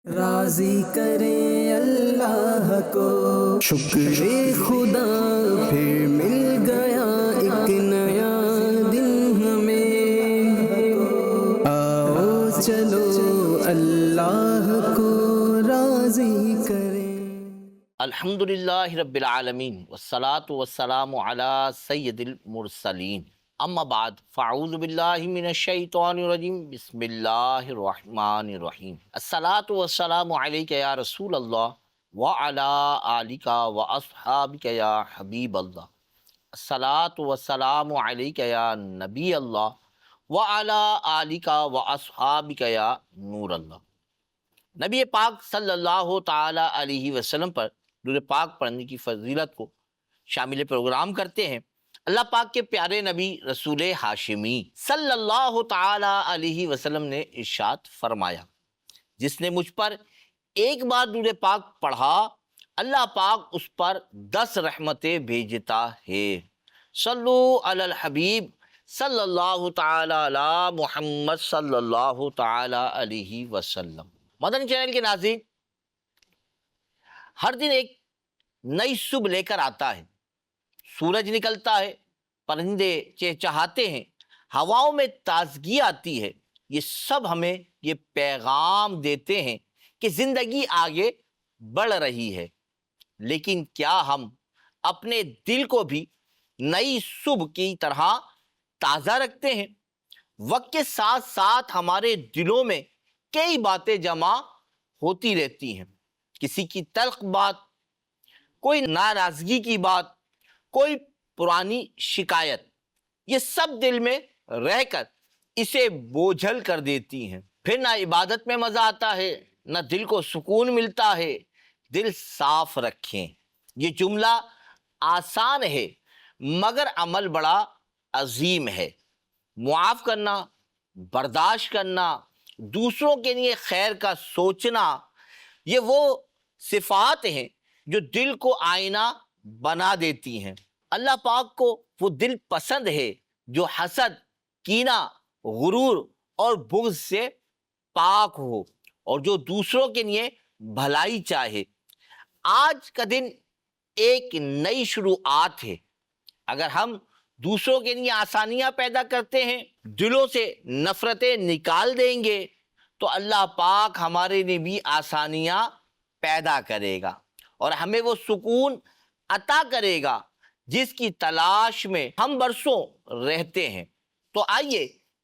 راضی کریں اللہ کو، شکر خدا پھر مل گیا ایک نیا دن ہمیں، آؤ چلو اللہ کو راضی کریں۔ الحمدللہ رب العالمین والصلاة والسلام علی سید المرسلین، اما بعد فاعوذ باللہ من الشیطان الرجیم، بسم اللہ الرحمن الرحیم۔ الصلاة والسلام علیک یا رسول اللہ وعلی آلک واصحابک یا حبیب اللہ۔ الصلاة والسلام علیک یا نبی اللہ وعلی آلک واصحابک یا نور اللہ۔ نبی پاک صلی اللہ تعالی علیہ وسلم پر درود پاک پڑھنے کی فضیلت کو شامل پروگرام کرتے ہیں۔ اللہ پاک کے پیارے نبی رسول ہاشمی صلی اللہ تعالی علیہ وسلم نے ارشاد فرمایا، جس نے مجھ پر ایک بار درود پاک پڑھا اللہ پاک اس پر 10 رحمتیں بھیجتا ہے۔ صلو علی الحبیب صلی اللہ تعالی علی محمد صلی اللہ تعالی علیہ وسلم۔ مدنی چینل کے ناظرین، ہر دن ایک نئی صبح لے کر آتا ہے، سورج نکلتا ہے، پرندے چہچہاتے ہیں، ہواؤں میں تازگی آتی ہے۔ یہ سب ہمیں یہ پیغام دیتے ہیں کہ زندگی آگے بڑھ رہی ہے، لیکن کیا ہم اپنے دل کو بھی نئی صبح کی طرح تازہ رکھتے ہیں؟ وقت کے ساتھ ساتھ ہمارے دلوں میں کئی باتیں جمع ہوتی رہتی ہیں، کسی کی تلخ بات، کوئی ناراضگی کی بات، کوئی پرانی شکایت، یہ سب دل میں رہ کر اسے بوجھل کر دیتی ہیں۔ پھر نہ عبادت میں مزہ آتا ہے، نہ دل کو سکون ملتا ہے۔ دل صاف رکھیں، یہ جملہ آسان ہے مگر عمل بڑا عظیم ہے۔ معاف کرنا، برداشت کرنا، دوسروں کے لیے خیر کا سوچنا، یہ وہ صفات ہیں جو دل کو آئینہ بنا دیتی ہیں۔ اللہ پاک کو وہ دل پسند ہے جو حسد، کینہ، غرور اور بغض سے پاک ہو اور جو دوسروں کے لیے بھلائی چاہے۔ آج کا دن ایک نئی شروعات ہے۔ اگر ہم دوسروں کے لیے آسانیاں پیدا کرتے ہیں، دلوں سے نفرتیں نکال دیں گے، تو اللہ پاک ہمارے لیے بھی آسانیاں پیدا کرے گا اور ہمیں وہ سکون عطا کرے گا جس کی تلاش میں ہم برسوں رہتے ہیں۔ تو آئیے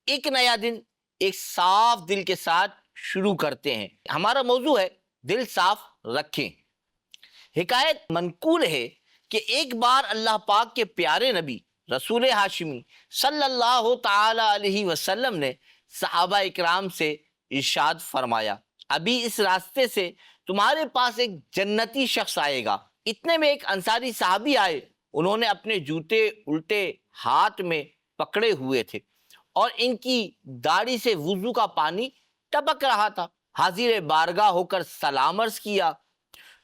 ایک نیا دن ایک صاف دل کے ساتھ شروع کرتے ہیں۔ ہمارا موضوع ہے دل صاف رکھیں۔ حکایت منقول ہے کہ ایک بار اللہ پاک کے پیارے نبی رسول ہاشمی صلی اللہ تعالی علیہ وسلم نے صحابہ اکرام سے ارشاد فرمایا، ابھی اس راستے سے تمہارے پاس ایک جنتی شخص آئے گا۔ اتنے میں ایک انصاری صحابی آئے، انہوں نے اپنے جوتے الٹے ہاتھ میں پکڑے ہوئے تھے اور ان کی داڑھی سے وضو کا پانی ٹپک رہا تھا۔ حاضر بارگاہ ہو کر سلام عرض کیا۔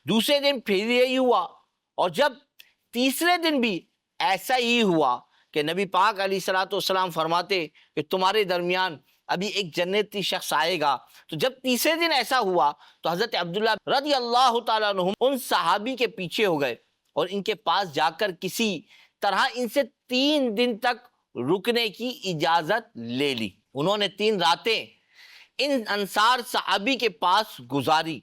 دوسرے دن پھر یہی ہوا، اور جب تیسرے دن بھی ایسا ہی ہوا کہ نبی پاک علیہ الصلوۃ والسلام فرماتے کہ تمہارے درمیان ابھی ایک جنتی شخص آئے گا۔ تو جب تیسرے دن ایسا ہوا تو حضرت عبداللہ رضی اللہ تعالیٰ عنہ ان صحابی کے پیچھے ہو گئے اور ان کے پاس جا کر کسی طرح ان سے 3 دن تک رکنے کی اجازت لے لی۔ انہوں نے 3 راتیں ان انصار صحابی کے پاس گزاری،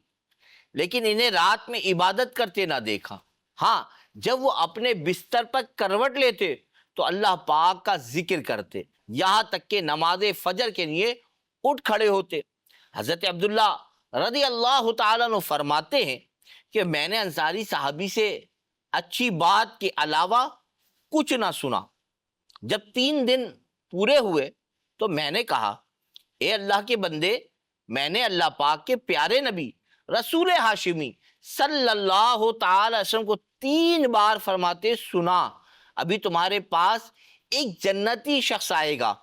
لیکن انہیں رات میں عبادت کرتے نہ دیکھا۔ ہاں، جب وہ اپنے بستر پر کروٹ لیتے تو اللہ پاک کا ذکر کرتے، یہاں تک کہ نماز فجر کے لیے اٹھ کھڑے ہوتے۔ حضرت عبداللہ رضی اللہ تعالیٰ عنہ فرماتے ہیں کہ میں نے انصاری صحابی سے اچھی بات کے علاوہ کچھ نہ سنا۔ جب 3 دن پورے ہوئے تو میں نے کہا، اے اللہ کے بندے، میں نے اللہ پاک کے پیارے نبی رسول ہاشمی صلی اللہ تعالی وسلم کو 3 بار فرماتے سنا، ابھی تمہارے پاس ایک جنتی شخص آئے گا،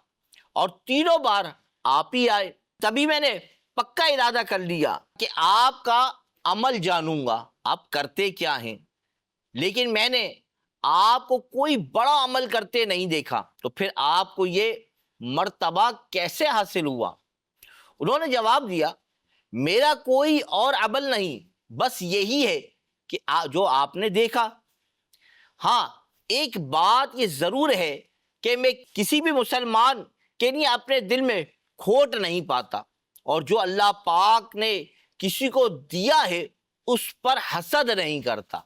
اور تینوں بار آپ ہی آئے۔ تبھی میں نے پکا ارادہ کر لیا کہ آپ کا عمل جانوں گا، آپ کرتے کیا ہیں، لیکن میں نے آپ کو کوئی بڑا عمل کرتے نہیں دیکھا، تو پھر آپ کو یہ مرتبہ کیسے حاصل ہوا؟ انہوں نے جواب دیا، میرا کوئی اور عمل نہیں، بس یہی ہے کہ جو آپ نے دیکھا۔ ہاں ایک بات یہ ضرور ہے کہ میں کسی بھی مسلمان کے لیے اپنے دل میں کھوٹ نہیں پاتا، اور جو اللہ پاک نے کسی کو دیا ہے اس پر حسد نہیں کرتا،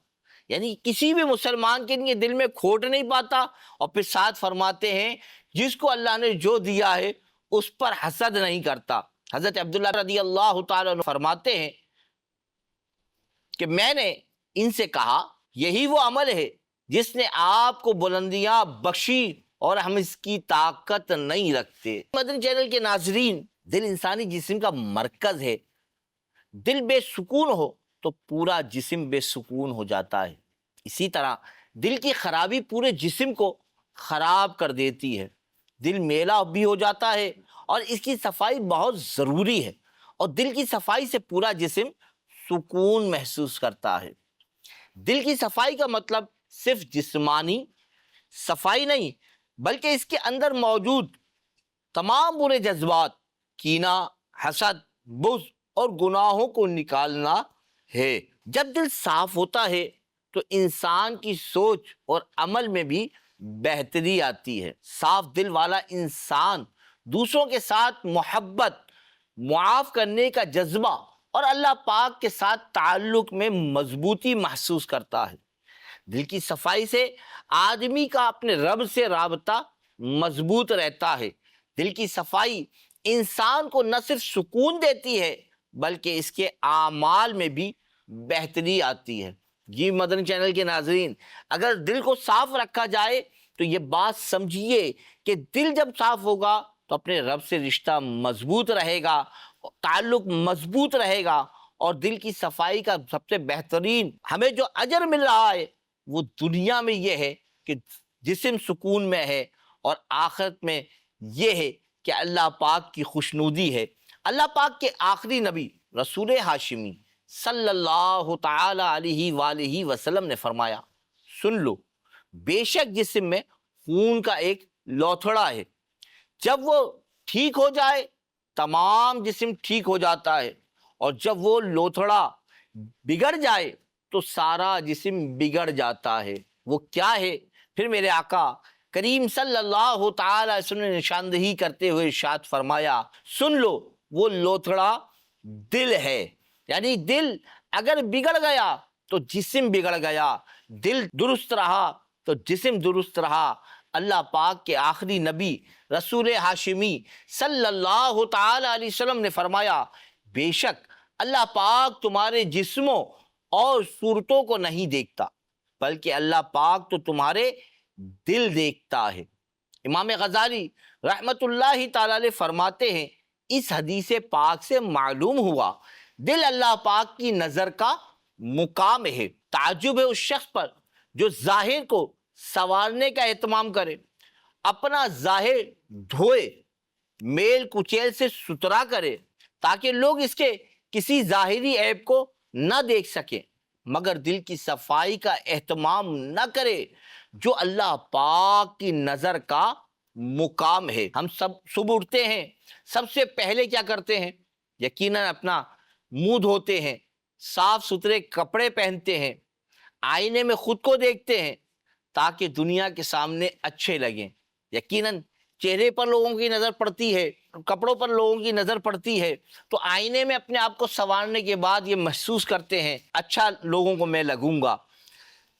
یعنی کسی بھی مسلمان کے لیے دل میں کھوٹ نہیں پاتا، اور پھر ساتھ فرماتے ہیں جس کو اللہ نے جو دیا ہے اس پر حسد نہیں کرتا۔ حضرت عبداللہ رضی اللہ تعالیٰ عنہ فرماتے ہیں کہ میں نے ان سے کہا یہی وہ عمل ہے جس نے آپ کو بلندیاں بخشی اور ہم اس کی طاقت نہیں رکھتے۔ مدنی چینل کے ناظرین، دل انسانی جسم کا مرکز ہے، دل بے سکون ہو تو پورا جسم بے سکون ہو جاتا ہے، اسی طرح دل کی خرابی پورے جسم کو خراب کر دیتی ہے، دل میلا بھی ہو جاتا ہے، اور اس کی صفائی بہت ضروری ہے، اور دل کی صفائی سے پورا جسم سکون محسوس کرتا ہے۔ دل کی صفائی کا مطلب صرف جسمانی صفائی نہیں، بلکہ اس کے اندر موجود تمام برے جذبات، کینہ، حسد، بغض اور گناہوں کو نکالنا ہے۔ جب دل صاف ہوتا ہے تو انسان کی سوچ اور عمل میں بھی بہتری آتی ہے۔ صاف دل والا انسان دوسروں کے ساتھ محبت، معاف کرنے کا جذبہ اور اللہ پاک کے ساتھ تعلق میں مضبوطی محسوس کرتا ہے۔ دل کی صفائی سے آدمی کا اپنے رب سے رابطہ مضبوط رہتا ہے۔ دل کی صفائی انسان کو نہ صرف سکون دیتی ہے بلکہ اس کے اعمال میں بھی بہتری آتی ہے۔ جی مدنی چینل کے ناظرین، اگر دل کو صاف رکھا جائے تو یہ بات سمجھیے کہ دل جب صاف ہوگا تو اپنے رب سے رشتہ مضبوط رہے گا، تعلق مضبوط رہے گا، اور دل کی صفائی کا سب سے بہترین ہمیں جو اجر مل رہا ہے وہ دنیا میں یہ ہے کہ جسم سکون میں ہے، اور آخرت میں یہ ہے کہ اللہ پاک کی خوشنودی ہے۔ اللہ پاک کے آخری نبی رسول ہاشمی صلی اللہ تعالی علیہ وآلہ وسلم نے فرمایا، سن لو، بے شک جسم میں خون کا ایک لوتھڑا ہے، جب وہ ٹھیک ہو جائے تمام جسم ٹھیک ہو جاتا ہے، اور جب وہ لوتھڑا بگڑ جائے تو سارا جسم بگڑ جاتا ہے۔ وہ کیا ہے؟ پھر میرے آقا کریم صلی اللہ تعالی علیہ وسلم نے نشاندہی کرتے ہوئے ارشاد فرمایا، سن لو، وہ لوتھڑا دل ہے، یعنی دل اگر بگڑ گیا تو جسم بگڑ گیا، دل درست رہا تو جسم درست رہا۔ اللہ پاک کے آخری نبی رسول ہاشمی صلی اللہ تعالی علیہ وسلم نے فرمایا، بے شک اللہ پاک تمہارے جسموں اور صورتوں کو نہیں دیکھتا، بلکہ اللہ پاک تو تمہارے دل دیکھتا ہے۔ امام غزالی رحمت اللہ تعالی علیہ فرماتے ہیں، اس حدیث پاک سے معلوم ہوا دل اللہ پاک کی نظر کا مقام ہے۔ تعجب ہے اس شخص پر جو ظاہر کو سنوارنے کا اہتمام کرے، اپنا ظاہر دھوئے، میل کچیل سے ستھرا کرے، تاکہ لوگ اس کے کسی ظاہری عیب کو نہ دیکھ سکیں، مگر دل کی صفائی کا اہتمام نہ کرے جو اللہ پاک کی نظر کا مقام ہے۔ ہم سب صبح اٹھتے ہیں، سب سے پہلے کیا کرتے ہیں؟ یقیناً اپنا منہ دھوتے ہیں، صاف ستھرے کپڑے پہنتے ہیں، آئینے میں خود کو دیکھتے ہیں تاکہ دنیا کے سامنے اچھے لگیں۔ یقیناً چہرے پر لوگوں کی نظر پڑتی ہے، کپڑوں پر لوگوں کی نظر پڑتی ہے، تو آئینے میں اپنے آپ کو سنوارنے کے بعد یہ محسوس کرتے ہیں اچھا لوگوں کو میں لگوں گا۔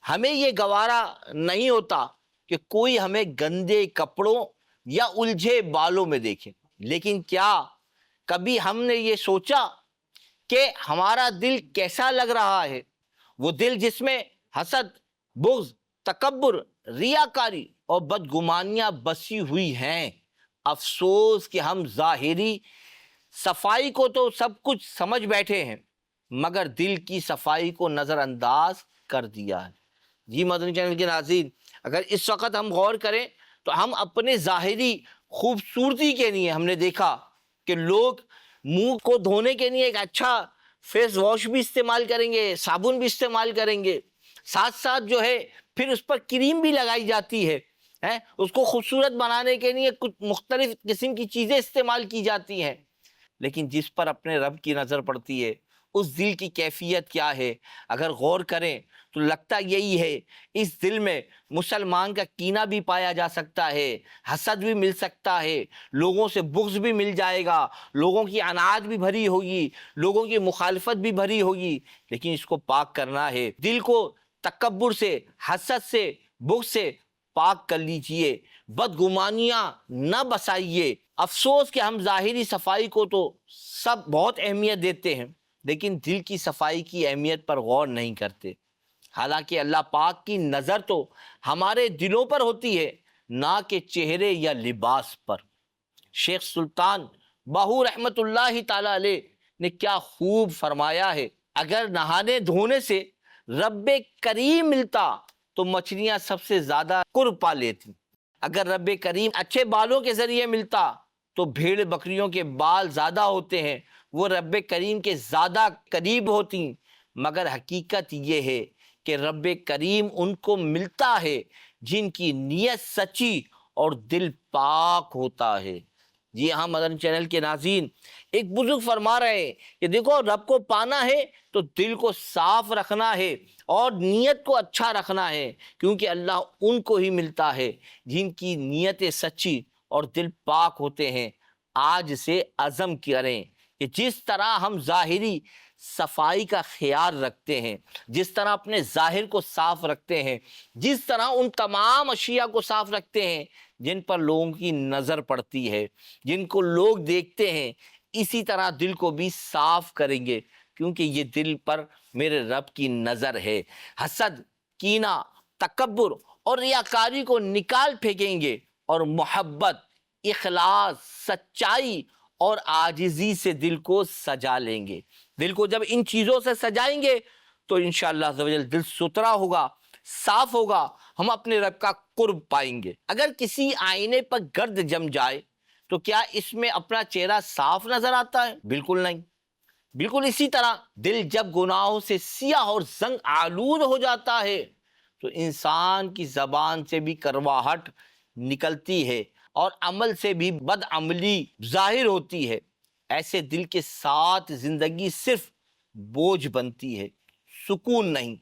ہمیں یہ گوارا نہیں ہوتا کہ کوئی ہمیں گندے کپڑوں یا الجھے بالوں میں دیکھے، لیکن کیا کبھی ہم نے یہ سوچا کہ ہمارا دل کیسا لگ رہا ہے؟ وہ دل جس میں حسد، بغض، تکبر، ریاکاری اور بدگمانیاں بسی ہوئی ہیں۔ افسوس کہ ہم ظاہری صفائی کو تو سب کچھ سمجھ بیٹھے ہیں مگر دل کی صفائی کو نظر انداز کر دیا ہے۔ جی مدنی چینل کے ناظرین، اگر اس وقت ہم غور کریں تو ہم اپنے ظاہری خوبصورتی کے لیے ہم نے دیکھا کہ لوگ منہ کو دھونے کے لیے ایک اچھا فیس واش بھی استعمال کریں گے، صابن بھی استعمال کریں گے، ساتھ ساتھ جو ہے پھر اس پر کریم بھی لگائی جاتی ہے، اس کو خوبصورت بنانے کے لیے کچھ مختلف قسم کی چیزیں استعمال کی جاتی ہیں۔ لیکن جس پر اپنے رب کی نظر پڑتی ہے اس دل کی کیفیت کیا ہے، اگر غور کریں تو لگتا یہی ہے اس دل میں مسلمان کا کینہ بھی پایا جا سکتا ہے، حسد بھی مل سکتا ہے، لوگوں سے بغض بھی مل جائے گا، لوگوں کی عناد بھی بھری ہوگی، لوگوں کی مخالفت بھی بھری ہوگی، لیکن اس کو پاک کرنا ہے۔ دل کو تکبر سے، حسد سے، بغض سے پاک کر لیجئے، بدگمانیاں نہ بسائیے۔ افسوس کہ ہم ظاہری صفائی کو تو سب بہت اہمیت دیتے ہیں، لیکن دل کی صفائی کی اہمیت پر غور نہیں کرتے۔ حالانکہ اللہ پاک کی نظر تو ہمارے دلوں پر ہوتی ہے، نہ کہ چہرے یا لباس پر۔ شیخ سلطان باہو رحمت اللہ تعالی علیہ نے کیا خوب فرمایا ہے، اگر نہانے دھونے سے رب کریم ملتا تو مچھلیاں سب سے زیادہ قرب پا لیتی، اگر رب کریم اچھے بالوں کے ذریعے ملتا تو بھیڑ بکریوں کے بال زیادہ ہوتے ہیں، وہ رب کریم کے زیادہ قریب ہوتی، مگر حقیقت یہ ہے کہ رب کریم ان کو ملتا ہے جن کی نیت سچی اور دل پاک ہوتا ہے۔ جی ہاں مدنی چینل کے ناظرین، ایک بزرگ فرما رہے ہیں کہ دیکھو رب کو پانا ہے تو دل کو صاف رکھنا ہے اور نیت کو اچھا رکھنا ہے، کیونکہ اللہ ان کو ہی ملتا ہے جن کی نیتیں سچی اور دل پاک ہوتے ہیں۔ آج سے عزم کریں کہ جس طرح ہم ظاہری صفائی کا خیال رکھتے ہیں، جس طرح اپنے ظاہر کو صاف رکھتے ہیں، جس طرح ان تمام اشیاء کو صاف رکھتے ہیں جن پر لوگوں کی نظر پڑتی ہے، جن کو لوگ دیکھتے ہیں، اسی طرح دل کو بھی صاف کریں گے، کیونکہ یہ دل پر میرے رب کی نظر ہے۔ حسد، کینہ، تکبر اور ریاکاری کو نکال پھینکیں گے اور محبت، اخلاص، سچائی اور عاجزی سے دل کو سجا لیں گے۔ دل کو جب ان چیزوں سے سجائیں گے تو انشاءاللہ عز و جل دل ستھرا ہوگا، صاف ہوگا، ہم اپنے رب کا قرب پائیں گے۔ اگر کسی آئینے پر گرد جم جائے تو کیا اس میں اپنا چہرہ صاف نظر آتا ہے؟ بالکل نہیں۔ بالکل اسی طرح دل جب گناہوں سے سیاہ اور زنگ آلود ہو جاتا ہے تو انسان کی زبان سے بھی کرواہٹ نکلتی ہے اور عمل سے بھی بدعملی ظاہر ہوتی ہے۔ ایسے دل کے ساتھ زندگی صرف بوجھ بنتی ہے، سکون نہیں۔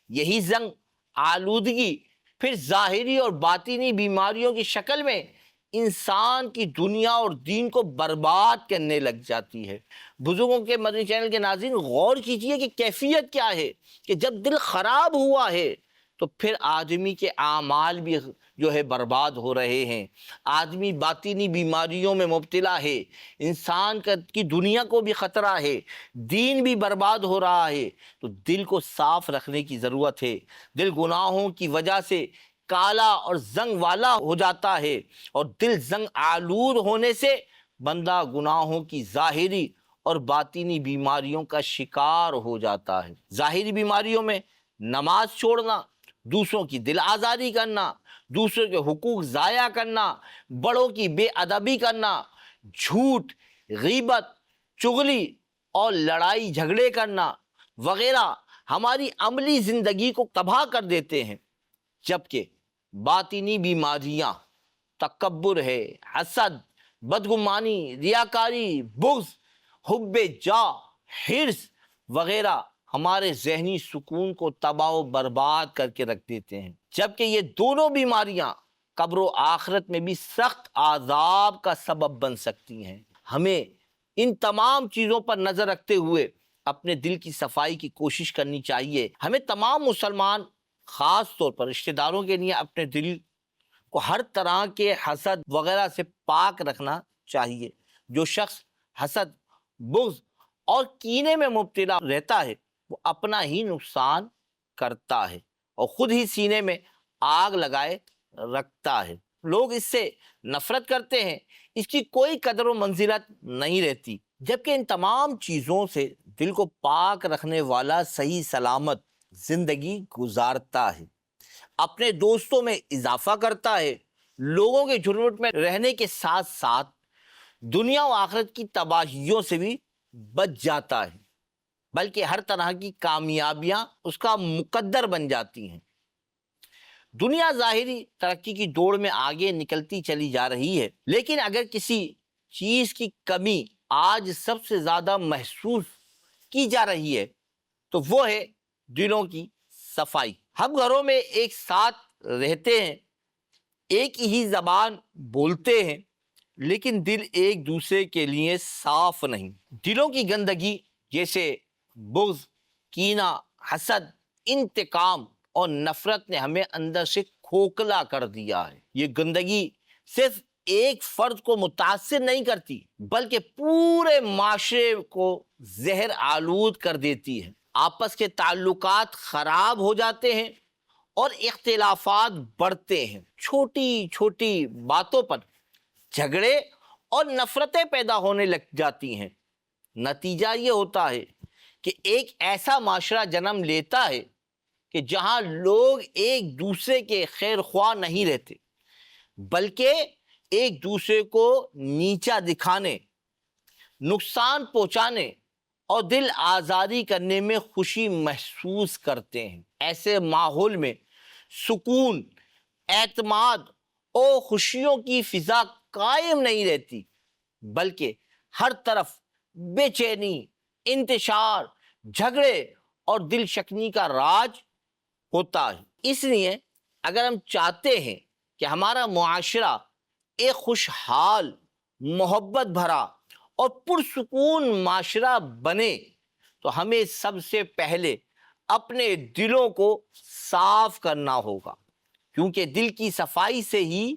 یہی زنگ آلودگی پھر ظاہری اور باطنی بیماریوں کی شکل میں انسان کی دنیا اور دین کو برباد کرنے لگ جاتی ہے۔ بزرگوں کے مدنی چینل کے ناظرین غور کیجئے کہ کیفیت کیا ہے کہ جب دل خراب ہوا ہے تو پھر آدمی کے اعمال بھی جو ہے برباد ہو رہے ہیں، آدمی باطنی بیماریوں میں مبتلا ہے، انسان کی دنیا کو بھی خطرہ ہے، دین بھی برباد ہو رہا ہے۔ تو دل کو صاف رکھنے کی ضرورت ہے۔ دل گناہوں کی وجہ سے کالا اور زنگ والا ہو جاتا ہے، اور دل زنگ آلود ہونے سے بندہ گناہوں کی ظاہری اور باطنی بیماریوں کا شکار ہو جاتا ہے۔ ظاہری بیماریوں میں نماز چھوڑنا، دوسروں کی دل آزاری کرنا، دوسروں کے حقوق ضائع کرنا، بڑوں کی بے ادبی کرنا، جھوٹ، غیبت، چغلی اور لڑائی جھگڑے کرنا وغیرہ ہماری عملی زندگی کو تباہ کر دیتے ہیں، جبکہ باطنی بیماریاں تکبر ہے، حسد، بدگمانی، ریاکاری، بغض، حب جاہ، حرص وغیرہ ہمارے ذہنی سکون کو تباہ و برباد کر کے رکھ دیتے ہیں، جبکہ یہ دونوں بیماریاں قبر و آخرت میں بھی سخت عذاب کا سبب بن سکتی ہیں۔ ہمیں ان تمام چیزوں پر نظر رکھتے ہوئے اپنے دل کی صفائی کی کوشش کرنی چاہیے۔ ہمیں تمام مسلمان خاص طور پر رشتہ داروں کے لیے اپنے دل کو ہر طرح کے حسد وغیرہ سے پاک رکھنا چاہیے۔ جو شخص حسد، بغض اور کینے میں مبتلا رہتا ہے وہ اپنا ہی نقصان کرتا ہے اور خود ہی سینے میں آگ لگائے رکھتا ہے۔ لوگ اس سے نفرت کرتے ہیں، اس کی کوئی قدر و منزلت نہیں رہتی، جبکہ ان تمام چیزوں سے دل کو پاک رکھنے والا صحیح سلامت زندگی گزارتا ہے، اپنے دوستوں میں اضافہ کرتا ہے، لوگوں کے جھرمٹ میں رہنے کے ساتھ ساتھ دنیا و آخرت کی تباہیوں سے بھی بچ جاتا ہے، بلکہ ہر طرح کی کامیابیاں اس کا مقدر بن جاتی ہیں۔ دنیا ظاہری ترقی کی دوڑ میں آگے نکلتی چلی جا رہی ہے، لیکن اگر کسی چیز کی کمی آج سب سے زیادہ محسوس کی جا رہی ہے تو وہ ہے دلوں کی صفائی۔ ہم گھروں میں ایک ساتھ رہتے ہیں، ایک ہی زبان بولتے ہیں، لیکن دل ایک دوسرے کے لیے صاف نہیں۔ دلوں کی گندگی جیسے بغض، کینہ، حسد، انتقام اور نفرت نے ہمیں اندر سے کھوکھلا کر دیا ہے۔ یہ گندگی صرف ایک فرد کو متاثر نہیں کرتی بلکہ پورے معاشرے کو زہر آلود کر دیتی ہے۔ آپس کے تعلقات خراب ہو جاتے ہیں اور اختلافات بڑھتے ہیں۔ چھوٹی چھوٹی باتوں پر جھگڑے اور نفرتیں پیدا ہونے لگ جاتی ہیں۔ نتیجہ یہ ہوتا ہے کہ ایک ایسا معاشرہ جنم لیتا ہے کہ جہاں لوگ ایک دوسرے کے خیر خواہ نہیں رہتے بلکہ ایک دوسرے کو نیچا دکھانے، نقصان پہنچانے اور دل آزاری کرنے میں خوشی محسوس کرتے ہیں۔ ایسے ماحول میں سکون، اعتماد اور خوشیوں کی فضا قائم نہیں رہتی بلکہ ہر طرف بے چینی، انتشار، جھگڑے اور دل شکنی کا راج ہوتا ہے۔ اس لیے اگر ہم چاہتے ہیں کہ ہمارا معاشرہ ایک خوشحال، محبت بھرا اور پرسکون معاشرہ بنے تو ہمیں سب سے پہلے اپنے دلوں کو صاف کرنا ہوگا، کیونکہ دل کی صفائی سے ہی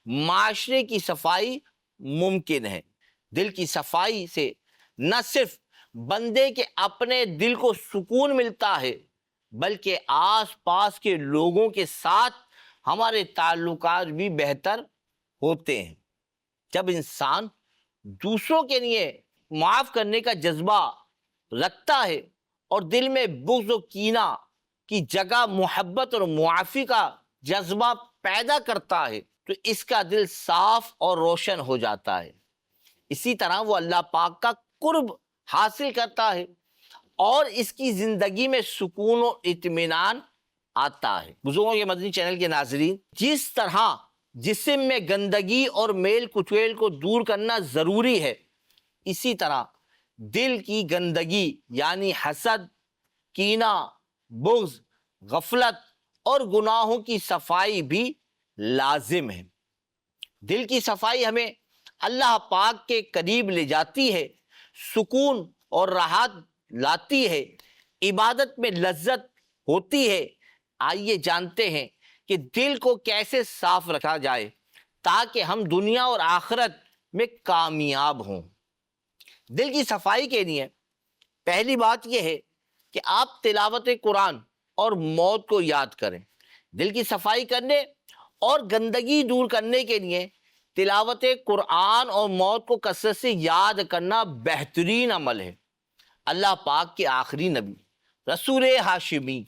معاشرے کی صفائی ممکن ہے۔ دل کی صفائی سے نہ صرف بندے کے اپنے دل کو سکون ملتا ہے بلکہ آس پاس کے لوگوں کے ساتھ ہمارے تعلقات بھی بہتر ہوتے ہیں۔ جب انسان دوسروں کے لیے معاف کرنے کا جذبہ رکھتا ہے اور دل میں بغض و کینہ کی جگہ محبت اور معافی کا جذبہ پیدا کرتا ہے تو اس کا دل صاف اور روشن ہو جاتا ہے۔ اسی طرح وہ اللہ پاک کا قرب حاصل کرتا ہے اور اس کی زندگی میں سکون و اطمینان آتا ہے۔ بزرگوں کے مدنی چینل کے ناظرین، جس طرح جسم میں گندگی اور میل کچیل کو دور کرنا ضروری ہے، اسی طرح دل کی گندگی یعنی حسد، کینہ، بغض، غفلت اور گناہوں کی صفائی بھی لازم ہے۔ دل کی صفائی ہمیں اللہ پاک کے قریب لے جاتی ہے، سکون اور راحت لاتی ہے، عبادت میں لذت ہوتی ہے۔ آئیے جانتے ہیں کہ دل کو کیسے صاف رکھا جائے تاکہ ہم دنیا اور آخرت میں کامیاب ہوں۔ دل کی صفائی کے لیے پہلی بات یہ ہے کہ آپ تلاوت قرآن اور موت کو یاد کریں۔ دل کی صفائی کرنے اور گندگی دور کرنے کے لیے تلاوت قرآن اور موت کو کثرت سے یاد کرنا بہترین عمل ہے۔ اللہ پاک کے آخری نبی رسول ہاشمی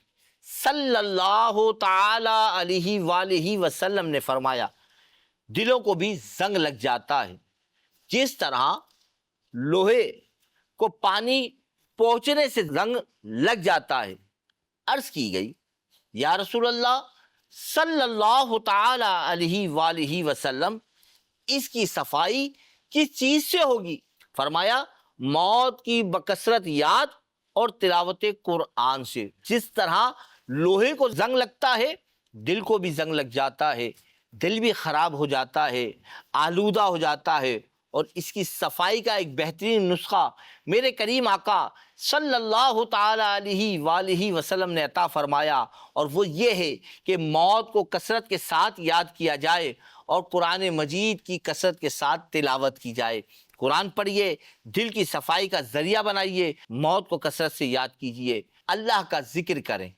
صلی اللہ تعالی علیہ وآلہ وسلم نے فرمایا، دلوں کو بھی زنگ لگ جاتا ہے جس طرح لوہے کو پانی پہنچنے سے زنگ لگ جاتا ہے۔ عرض کی گئی، یا رسول اللہ صلی اللہ تعالی علیہ وآلہ وسلم، اس کی صفائی کس چیز سے ہوگی؟ فرمایا، موت کی بکثرت یاد اور تلاوت قرآن سے۔ جس طرح لوہے کو زنگ لگتا ہے، دل کو بھی زنگ لگ جاتا ہے، دل بھی خراب ہو جاتا ہے، آلودہ ہو جاتا ہے، اور اس کی صفائی کا ایک بہترین نسخہ میرے کریم آقا صلی اللہ تعالی علیہ وآلہ وسلم نے عطا فرمایا، اور وہ یہ ہے کہ موت کو کثرت کے ساتھ یاد کیا جائے اور قرآن مجید کی کثرت کے ساتھ تلاوت کی جائے۔ قرآن پڑھیے، دل کی صفائی کا ذریعہ بنائیے، موت کو کثرت سے یاد کیجیے، اللہ کا ذکر کریں۔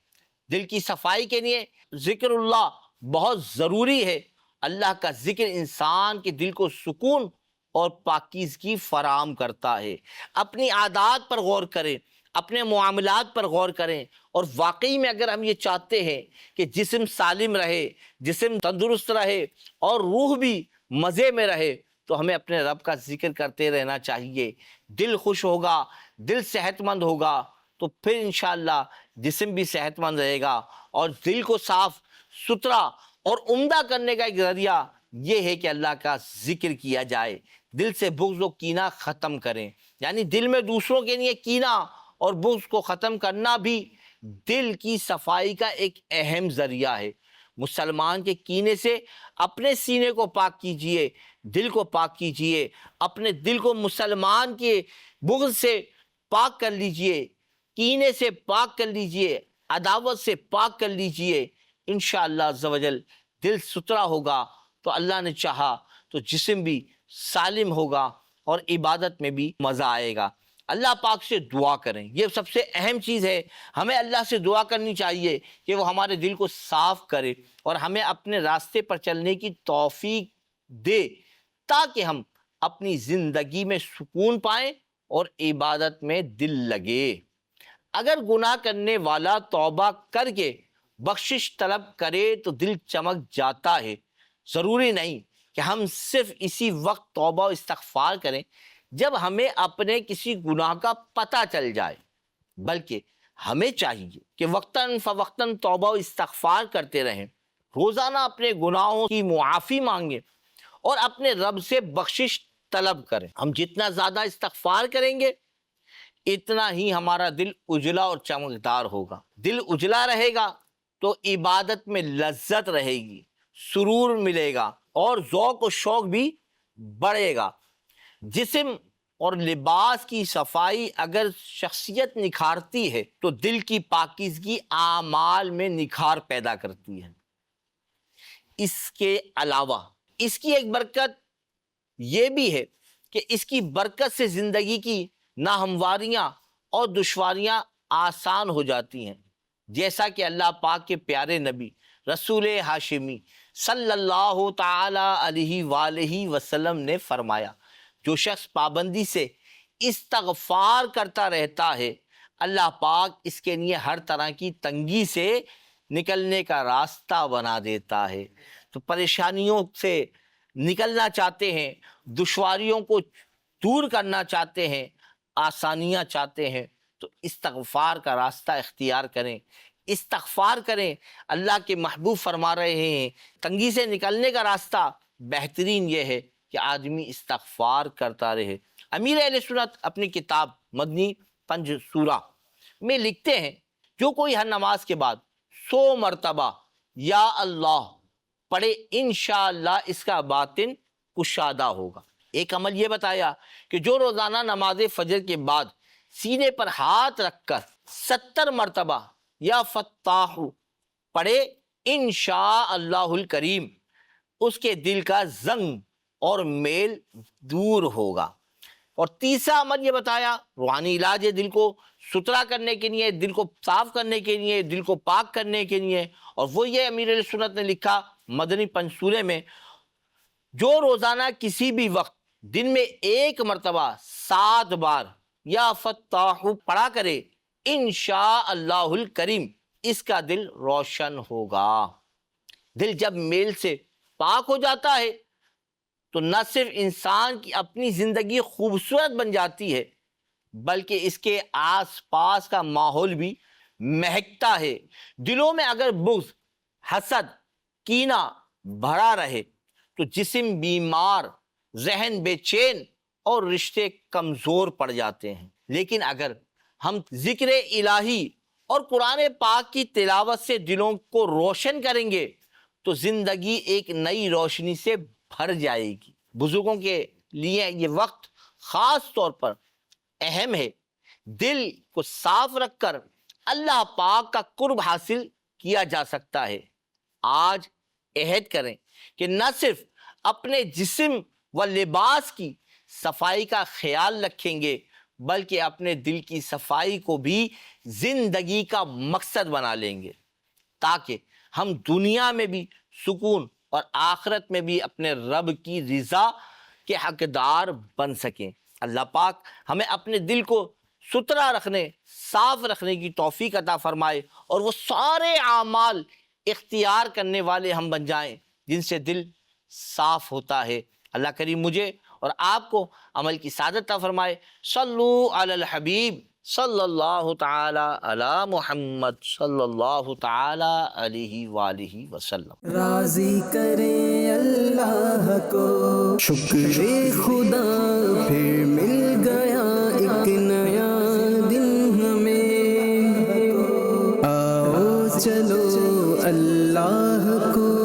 دل کی صفائی کے لیے ذکر اللہ بہت ضروری ہے۔ اللہ کا ذکر انسان کے دل کو سکون اور پاکیزگی فراہم کرتا ہے۔ اپنی عادات پر غور کریں، اپنے معاملات پر غور کریں، اور واقعی میں اگر ہم یہ چاہتے ہیں کہ جسم سالم رہے، جسم تندرست رہے اور روح بھی مزے میں رہے، تو ہمیں اپنے رب کا ذکر کرتے رہنا چاہیے۔ دل خوش ہوگا، دل صحت مند ہوگا تو پھر انشاءاللہ جسم بھی صحت مند رہے گا۔ اور دل کو صاف ستھرا اور عمدہ کرنے کا ایک ذریعہ یہ ہے کہ اللہ کا ذکر کیا جائے۔ دل سے بغض و کینہ ختم کریں. یعنی دل میں دوسروں کے لیے کینہ اور بغض کو ختم کرنا بھی دل کی صفائی کا ایک اہم ذریعہ ہے. مسلمان کے کینے سے اپنے سینے کو پاک کیجئے، دل کو پاک کیجئے، اپنے دل کو مسلمان کے بغض سے پاک کر لیجئے، کینے سے پاک کر لیجئے، عداوت سے پاک کر لیجئے. انشاءاللہ عز و جل دل ستھرا ہوگا تو اللہ نے چاہا تو جسم بھی سالم ہوگا اور عبادت میں بھی مزہ آئے گا. اللہ پاک سے دعا کریں، یہ سب سے اہم چیز ہے. ہمیں اللہ سے دعا کرنی چاہیے کہ وہ ہمارے دل کو صاف کرے اور ہمیں اپنے راستے پر چلنے کی توفیق دے، تاکہ ہم اپنی زندگی میں سکون پائیں اور عبادت میں دل لگے. اگر گناہ کرنے والا توبہ کر کے بخشش طلب کرے تو دل چمک جاتا ہے. ضروری نہیں کہ ہم صرف اسی وقت توبہ و استغفار کریں جب ہمیں اپنے کسی گناہ کا پتہ چل جائے، بلکہ ہمیں چاہیے کہ وقتاً فوقتاً توبہ و استغفار کرتے رہیں، روزانہ اپنے گناہوں کی معافی مانگیں اور اپنے رب سے بخشش طلب کریں. ہم جتنا زیادہ استغفار کریں گے اتنا ہی ہمارا دل اجلا اور چمکدار ہوگا. دل اجلا رہے گا تو عبادت میں لذت رہے گی، سرور ملے گا اور ذوق و شوق بھی بڑھے گا. جسم اور لباس کی صفائی اگر شخصیت نکھارتی ہے تو دل کی پاکیزگی اعمال میں نکھار پیدا کرتی ہے. اس کے علاوہ اس کی ایک برکت یہ بھی ہے کہ اس کی برکت سے زندگی کی ناہمواریاں اور دشواریاں آسان ہو جاتی ہیں. جیسا کہ اللہ پاک کے پیارے نبی رسول ہاشمی صلی اللہ تعالی علیہ وآلہ وسلم نے فرمایا، جو شخص پابندی سے استغفار کرتا رہتا ہے اللہ پاک اس کے لیے ہر طرح کی تنگی سے نکلنے کا راستہ بنا دیتا ہے. تو پریشانیوں سے نکلنا چاہتے ہیں، دشواریوں کو دور کرنا چاہتے ہیں، آسانیاں چاہتے ہیں تو استغفار کا راستہ اختیار کریں، استغفار کریں. اللہ کے محبوب فرما رہے ہیں تنگی سے نکلنے کا راستہ بہترین یہ ہے کہ آدمی استغفار کرتا رہے. امیر اہل سنت اپنی کتاب مدنی پنج سورہ میں لکھتے ہیں، جو کوئی ہر نماز کے بعد 100 مرتبہ یا اللہ پڑھے انشاءاللہ اس کا باطن کشادہ ہوگا. ایک عمل یہ بتایا کہ جو روزانہ نماز فجر کے بعد سینے پر ہاتھ رکھ کر 70 مرتبہ یا فتاح پڑھے انشاءاللہ الکریم اس کے دل کا زنگ اور میل دور ہوگا. اور تیسرا عمل یہ بتایا روحانی علاج ہے، دل کو ستھرا کرنے کے لیے، دل کو صاف کرنے کے لیے، دل کو پاک کرنے کے لیے، اور وہ یہ امیر علیہ سنت نے لکھا مدنی پنج سورے میں، جو روزانہ کسی بھی وقت دن میں 1 مرتبہ 7 بار یا فتاح پڑھا کرے انشاءاللہ الکریم اس کا دل روشن ہوگا. دل جب میل سے پاک ہو جاتا ہے تو نہ صرف انسان کی اپنی زندگی خوبصورت بن جاتی ہے بلکہ اس کے آس پاس کا ماحول بھی مہکتا ہے. دلوں میں اگر بغض، حسد، کینہ بھرا رہے تو جسم بیمار، ذہن بے چین اور رشتے کمزور پڑ جاتے ہیں. لیکن اگر ہم ذکر الہی اور قرآن پاک کی تلاوت سے دلوں کو روشن کریں گے تو زندگی ایک نئی روشنی سے بھر جائے گی. بزرگوں کے لیے یہ وقت خاص طور پر اہم ہے. دل کو صاف رکھ کر اللہ پاک کا قرب حاصل کیا جا سکتا ہے. آج عہد کریں کہ نہ صرف اپنے جسم و لباس کی صفائی کا خیال رکھیں گے بلکہ اپنے دل کی صفائی کو بھی زندگی کا مقصد بنا لیں گے، تاکہ ہم دنیا میں بھی سکون اور آخرت میں بھی اپنے رب کی رضا کے حقدار بن سکیں. اللہ پاک ہمیں اپنے دل کو ستھرا رکھنے، صاف رکھنے کی توفیق عطا فرمائے اور وہ سارے اعمال اختیار کرنے والے ہم بن جائیں جن سے دل صاف ہوتا ہے. اللہ کریم مجھے اور آپ کو عمل کی سعادت عطا فرمائے. صلو علی الحبیب صلی اللہ تعالی علی محمد صلی اللہ تعالی علیہ وآلہ وسلم۔ راضی کرے اللہ کو شکر خدا پھر مل گیا ایک نیا دن ہمیں، آؤ چلو اللہ کو